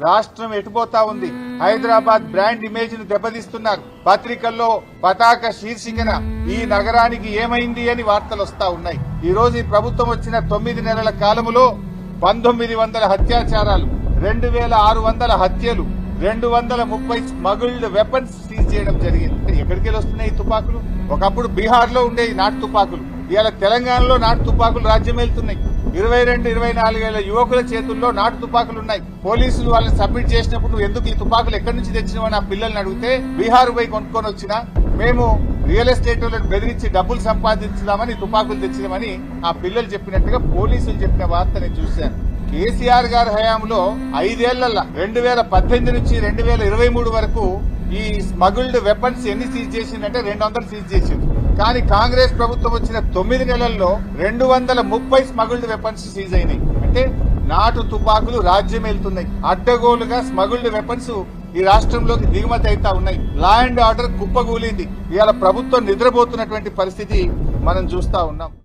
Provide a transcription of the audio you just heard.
రాష్ట్రం ఎటుపోతా ఉంది. Hyderabad brand image ను దెబ్బతీస్తున్నారు. పత్రికల్లో పతాక శీర్షికన ఈ నగరానికి ఏమైంది అని వార్తలు వస్తా ఉన్నాయి. ఈ రోజు ఈ ప్రభుత్వం వచ్చిన 9 నెలల కాలములో 1900 అత్యాచారాలు, 2600 హత్యలు, 230 స్మగుల్డ్ వెపన్స్ సీజ్ చేయడం జరిగింది. ఎక్కడికి వస్తున్నాయి ఈ తుపాకులు? ఒకప్పుడు బీహార్ లో ఉండేవి నాటు తుపాకులు, ఇవాళ తెలంగాణలో నాటు తుపాకులు రాజ్యం వెళ్తున్నాయి. 22-24 ఏళ్ల యువకుల చేతుల్లో నాటు తుపాకులు ఉన్నాయి. పోలీసులు వాళ్ళని సబ్మిట్ చేసినప్పుడు నువ్వు ఎందుకు ఈ తుపాకులు ఎక్కడి నుంచి తెచ్చినావని ఆ పిల్లల్ని అడిగితే బీహార్ పోయి కొనుక్కొని వచ్చినా మేము రియల్ ఎస్టేట్ వాళ్ళని బెదిరించి డబ్బులు సంపాదించుదామని తుపాకులు తెచ్చినామని ఆ పిల్లలు చెప్పినట్టుగా పోలీసులు చెప్పిన వార్త నేను చూశాను. కేసీఆర్ గారి హయాంలో 5 ఏళ్లలో 2018 నుంచి 2023 వరకు ఈ స్మగుల్డ్ వెపన్స్ ఎన్ని సీజ్ చేసిందంటే 200 సీజ్ చేసింది. కానీ కాంగ్రెస్ ప్రభుత్వం వచ్చిన 9 నెలల్లో 230 స్మగుల్డ్ వెపన్స్ సీజ్ అయినాయి. అంటే నాటు తుపాకులు రాజ్యం వెళ్తున్నాయి. అడ్డగోలుగా స్మగుల్డ్ వెపన్స్ ఈ రాష్ట్రంలోకి దిగుమతి అవుతా ఉన్నాయి. లా అండ్ ఆర్డర్ కుప్పగూలింది. ఇవాళ ప్రభుత్వం నిద్రపోతున్నటువంటి పరిస్థితి మనం చూస్తా ఉన్నాం.